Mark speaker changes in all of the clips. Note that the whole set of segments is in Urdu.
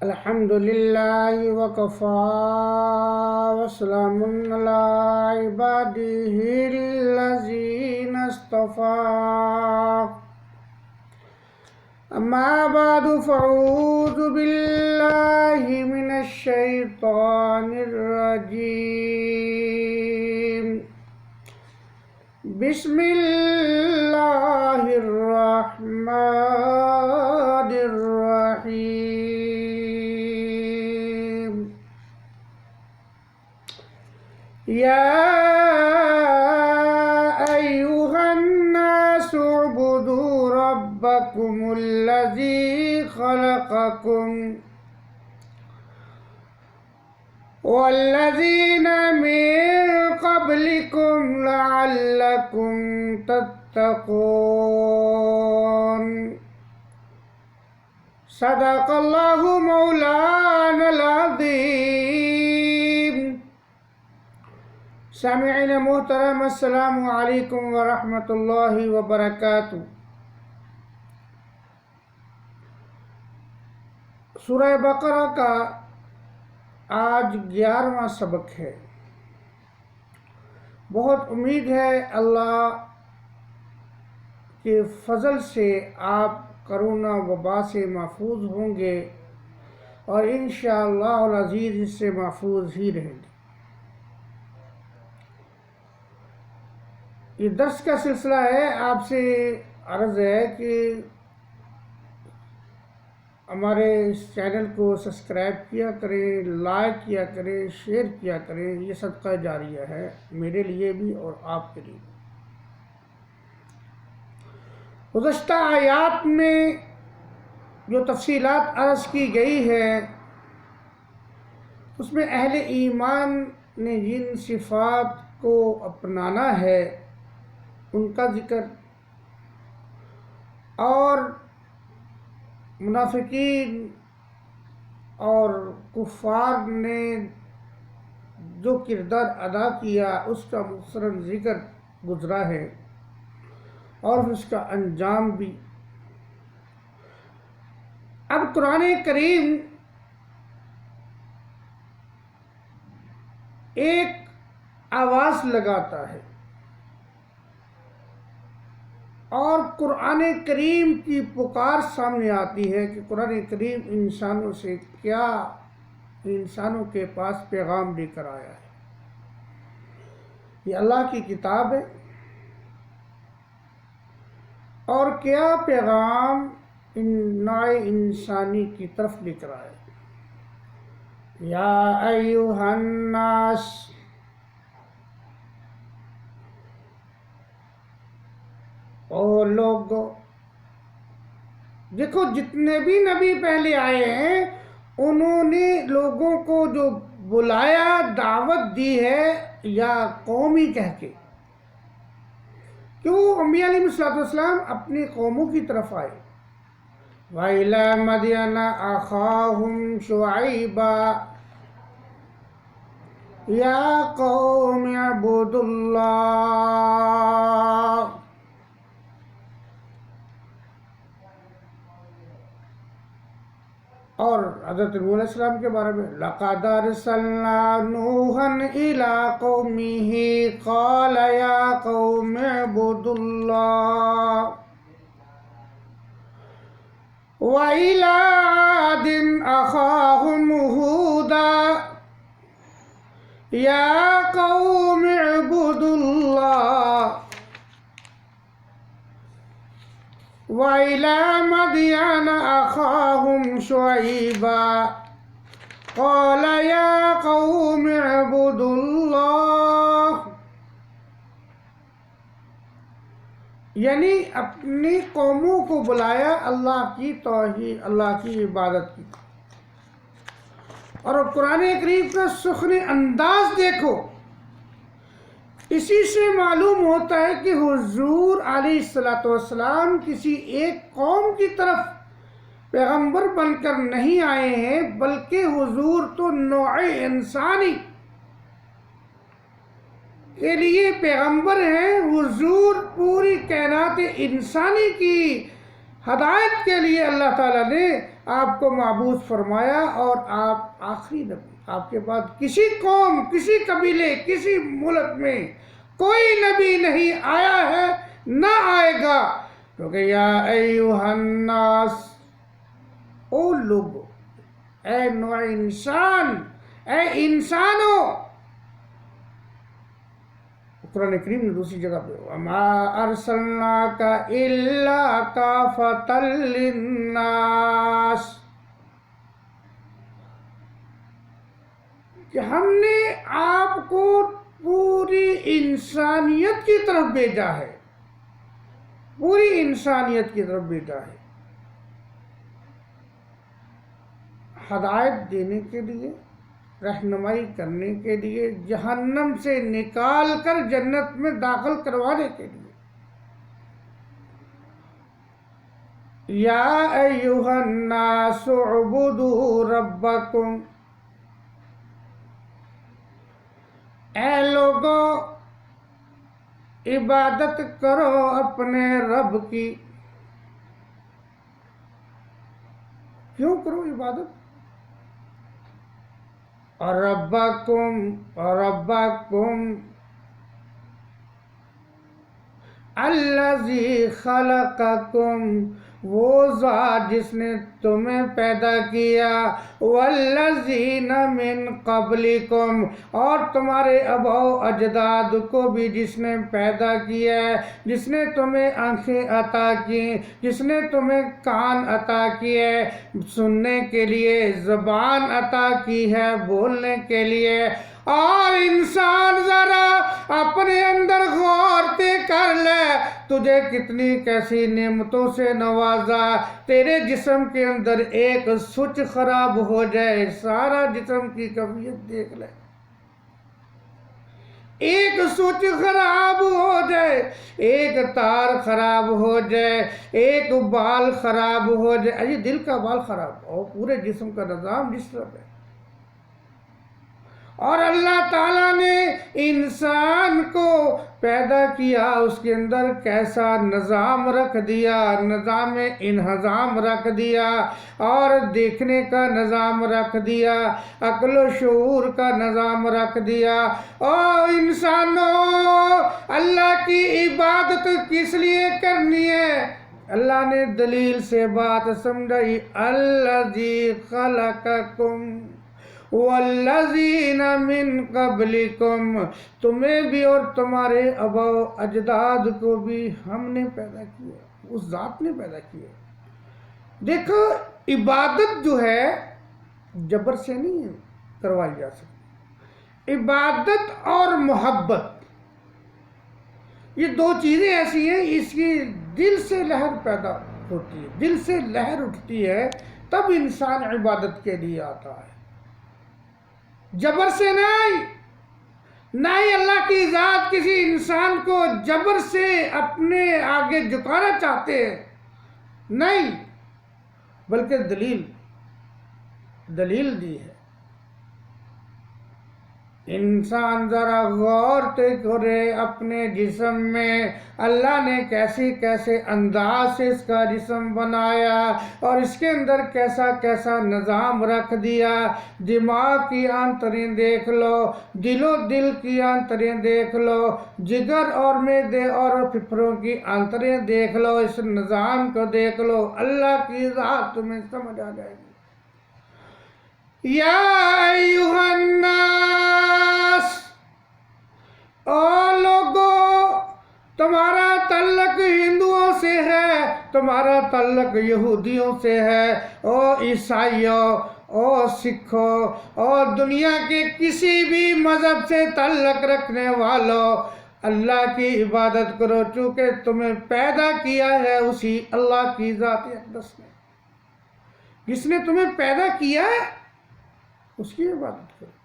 Speaker 1: الحمد لله وكفى وسلام على عباده الذين اصطفى أما بعد فأعوذ بالله من الشيطان الرجيم بسم الله الرحمن الرحيم يا أيها الناس اعبدوا ربكم الذي خلقكم والذين من قبلكم لعلكم تتقون صدق الله مولانا العظيم سامعین محترم السلام علیکم ورحمۃ اللہ وبرکاتہ۔ سورہ بقرہ کا آج 11واں سبق ہے۔ بہت امید ہے اللہ کے فضل سے آپ کرونا وبا سے محفوظ ہوں گے اور انشاءاللہ العزیز اس سے محفوظ ہی رہیں گے۔ یہ درس کا سلسلہ ہے۔ آپ سے عرض ہے کہ ہمارے اس چینل کو سبسکرائب کیا کریں، لائک کیا کریں، شیئر کیا کریں۔ یہ صدقہ جاریہ ہے میرے لیے بھی اور آپ کے لیے۔ گزشتہ آیات میں جو تفصیلات عرض کی گئی ہے اس میں اہل ایمان نے جن صفات کو اپنانا ہے ان کا ذکر، اور منافقین اور کفار نے جو کردار ادا کیا اس کا مختصراً ذکر گزرا ہے اور اس کا انجام بھی۔ اب قرآن کریم ایک آواز لگاتا ہے اور قرآن کریم کی پکار سامنے آتی ہے کہ قرآن کریم انسانوں سے کیا، انسانوں کے پاس پیغام لے کر آیا ہے۔ یہ اللہ کی کتاب ہے اور کیا پیغام نوع انسانی کی طرف لے کر آیا ہے۔ یا ایھا الناس، او لوگو، دیکھو جتنے بھی نبی پہلے آئے ہیں انہوں نے لوگوں کو جو بلایا، دعوت دی ہے یا قومی کہہ کے، کہ وہ انبیاء علیہ السلام اپنی قوموں کی طرف آئے۔ وَإِلَى مَدْيَنَ أَخَاهُمْ شُعَيْبًا يَا قَوْمِ اعْبُدُوا اللَّهَ۔ اور حضرت نوح علیہ السلام کے بارے میں لَقَدْ أَرْسَلْنَا نُوحًا إِلَىٰ قَوْمِهِ قَالَ يَا قَوْمِ اعْبُدُوا اللَّهَ وَإِلَىٰ عَادٍ أَخَاهُمْ هُودًا يَا قَوْمِ اعْبُدُوا اللَّهَ وَإِلَىٰ مَدْيَنَ أَخَاهُمْ شُعَيْبًا قَالَ يَا قَوْمِ اعْبُدُوا اللَّهَ، یعنی اپنی قوموں کو بلایا اللہ کی توحید، اللہ کی عبادت کی۔ اور قرآن کریم کا سخن انداز دیکھو، اسی سے معلوم ہوتا ہے کہ حضور علیہ السلام کسی ایک قوم کی طرف پیغمبر بن کر نہیں آئے ہیں، بلکہ حضور تو نوع انسانی کے لیے پیغمبر ہیں، حضور پوری کائنات انسانی کی ہدایت کے لیے اللہ تعالیٰ نے آپ کو معبوس فرمایا، اور آپ آخری نبی، آپ کے بعد کسی قوم، کسی قبیلے، کسی ملک میں کوئی نبی نہیں آیا ہے، نہ آئے گا، کیونکہ یا ایوہ الناس، او لوگو، اے نوع انسان، اے انسانوں، قرآن کریم نے دوسری جگہ پہ وَمَا أَرْسَلْنَاكَ إِلَّا كَافَةً لِلنَّاسِ، کہ ہم نے آپ کو پوری انسانیت کی طرف بھیجا ہے، پوری انسانیت کی طرف بھیجا ہے، ہدایت دینے کے لیے، رہنمائی کرنے کے لیے، جہنم سے نکال کر جنت میں داخل کروانے کے لیے۔ یا ایھا الناس اعبدوا ربکم، اے لوگوں عبادت کرو اپنے رب کی۔ کیوں کرو عبادت؟ ربکم الذی خلقکم، وہ ذات جس نے تمہیں پیدا کیا، والذین من قبلکم، اور تمہارے آباء و اجداد کو بھی جس نے پیدا کیا ہے، جس نے تمہیں آنکھیں عطا کی، جس نے تمہیں کان عطا کیے سننے کے لیے، زبان عطا کی ہے بولنے کے لیے۔ اور انسان ذرا اپنے اندر غور کر لے، تجھے کتنی کیسی نعمتوں سے نوازا۔ تیرے جسم کے اندر ایک سوئچ خراب ہو جائے، سارا جسم کی کیفیت دیکھ لے۔ ایک سوئچ خراب ہو جائے، ایک تار خراب ہو جائے، ایک بال خراب ہو جائے، دل کا بال خراب ہو، پورے جسم کا نظام ڈسٹرب ہے۔ اور اللہ تعالیٰ نے انسان کو پیدا کیا، اس کے اندر کیسا نظام رکھ دیا، نظام انہضام رکھ دیا، اور دیکھنے کا نظام رکھ دیا، عقل و شعور کا نظام رکھ دیا۔ اور انسانوں، اللہ کی عبادت کس لیے کرنی ہے؟ اللہ نے دلیل سے بات سمجھائی، الذی خلقکم والذین من قبلکم، تمہیں بھی اور تمہارے آباء و اجداد کو بھی ہم نے پیدا کیا، اس ذات نے پیدا کیا۔ دیکھو، عبادت جو ہے جبر سے نہیں کروائی جا سکتی۔ عبادت اور محبت، یہ دو چیزیں ایسی ہیں، اس کی دل سے لہر پیدا ہوتی ہے، دل سے لہر اٹھتی ہے، تب انسان عبادت کے لیے آتا ہے، جبر سے نہیں۔ نہ ہی اللہ کی ذات کسی انسان کو جبر سے اپنے آگے جھکانا چاہتے ہیں، نہیں، بلکہ دلیل دی ہے۔ انسان ذرا غور کرے اپنے جسم میں، اللہ نے کیسے کیسے انداز سے اس کا جسم بنایا، اور اس کے اندر کیسا کیسا نظام رکھ دیا۔ دماغ کی آنتریں دیکھ لو، دل کی آنتریں دیکھ لو، جگر اور معدے اور پھپھڑوں کی آنتریں دیکھ لو، اس نظام کو دیکھ لو، اللہ کی ذات تمہیں سمجھ آ جائے گی۔ یا ایھا الناس، او لوگو، تمہارا تعلق ہندوؤں سے ہے، تمہارا تعلق یہودیوں سے ہے، او عیسائیوں، او سکھوں، اور دنیا کے کسی بھی مذہب سے تعلق رکھنے والوں، اللہ کی عبادت کرو، چونکہ تمہیں پیدا کیا ہے اسی اللہ کی ذات اقدس نے۔ جس نے تمہیں پیدا کیا ہے اس کی عبادت کرو،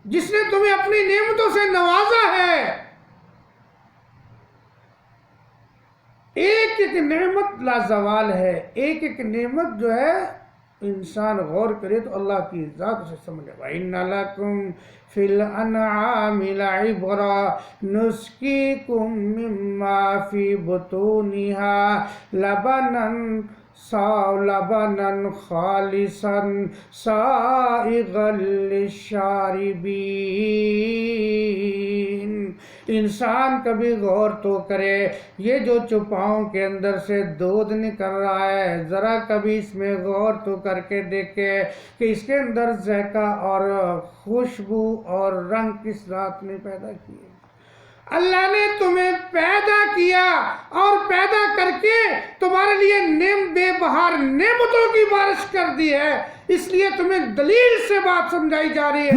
Speaker 1: جس نے تمہیں اپنی نعمتوں سے نوازا ہے۔ ایک ایک نعمت لازوال ہے، ایک ایک نعمت جو ہے انسان غور کرے تو اللہ کی ذات اسے سمجھے گا۔ وَإِنَّ لَكُمْ فِي الْأَنْعَامِ لَعِبْرَةً نُسْقِيكُم مِّمَّا فِي بُطُونِهَا لَبَنًا خَالِصًا سَائِغًا لِّلشَّارِبِينَ۔ انسان کبھی غور تو کرے، یہ جو چوپاؤں کے اندر سے دودھ نکل رہا ہے، ذرا کبھی اس میں غور تو کر کے دیکھے کہ اس کے اندر ذائقہ اور خوشبو اور رنگ کس ذات نے پیدا کیے۔ اللہ نے تمہیں پیدا کیا اور پیدا کر کے تمہارے لیے بے بہار نعمتوں کی بارش کر دی ہے، اس لیے تمہیں دلیل سے بات سمجھائی جا رہی ہے۔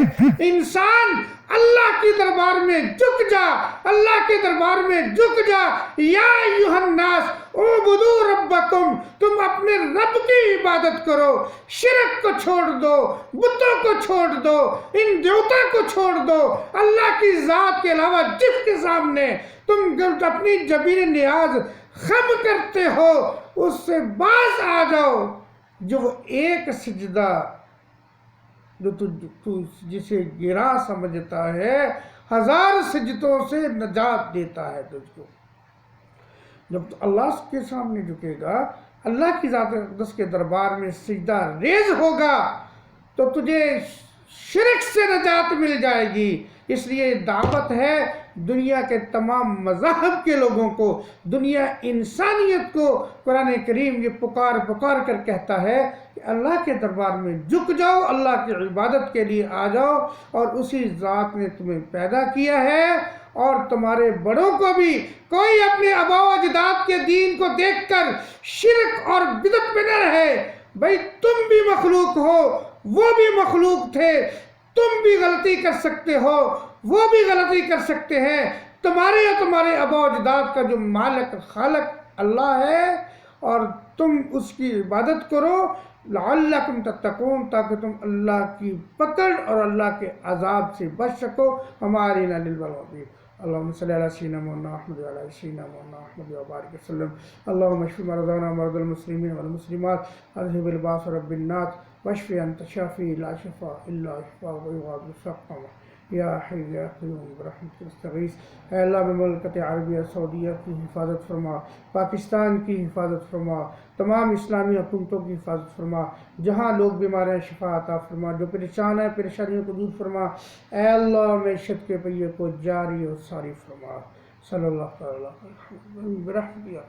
Speaker 1: انسان اللہ کی دربار میں جھک جا، اللہ کے دربار میں جھک جا۔ یا ایھا الناس اعبدوا ربکم، تم اپنے رب کی عبادت کرو، شرک کو چھوڑ دو، بتوں کو چھوڑ دو، ان دیوتا کو چھوڑ دو، اللہ کی ذات کے علاوہ جس کے سامنے تم اپنی جبین نیاز خم کرتے ہو اس سے باز آ جاؤ۔ جو ایک سجدہ جو تو جسے گرا سمجھتا ہے، 1000 سجدوں سے نجات دیتا ہے تجھ کو۔ جب تو اللہ کے سامنے جھکے گا، اللہ کی ذات اقدس کے دربار میں سجدہ ریز ہوگا تو تجھے شرک سے نجات مل جائے گی۔ اس لیے دعوت ہے دنیا کے تمام مذاہب کے لوگوں کو، دنیا انسانیت کو۔ قرآن کریم یہ پکار پکار کر کہتا ہے کہ اللہ کے دربار میں جھک جاؤ، اللہ کی عبادت کے لیے آ جاؤ، اور اسی ذات نے تمہیں پیدا کیا ہے۔ اور تمہارے بڑوں کو بھی کوئی اپنے آباء و اجداد کے دین کو دیکھ کر شرک اور بدعت میں نہ رہے۔ بھائی تم بھی مخلوق ہو، وہ بھی مخلوق تھے، تم بھی غلطی کر سکتے ہو، وہ بھی غلطی کر سکتے ہیں۔ تمہارے یا تمہارے آباء و اجداد کا جو مالک خالق اللہ ہے، اور تم اس کی عبادت کرو لعلکم تتقون، تاکہ تم اللہ کی پکڑ اور اللہ کے عذاب سے بچ سکو۔ ہماری للبلغ اللہم صلی علی سیدنا مولانا احمد و علی سیدنا مولانا احمد و بارک وسلم۔ اللہم اشف مرضانا مرضى المسلمین والمسلمات، اذهب الباس رب الناس، واشف انت شافی لا شفاء الا شفاء ويغادر سقما، یا حی یا قیوم برحمتک نستغیث۔ اے اللہ مملکت عربیہ سعودیہ کی حفاظت فرما، پاکستان کی حفاظت فرما، تمام اسلامی حکومتوں کی حفاظت فرما، جہاں لوگ بیمار ہیں شفا عطا فرما، جو پریشان ہیں پریشانیوں کو دور فرما۔ اے اللہ معیشت کے پہیے کو جاری اور ساری فرما۔ صلی اللہ تعالیٰ علیہ وسلم برحمتک یا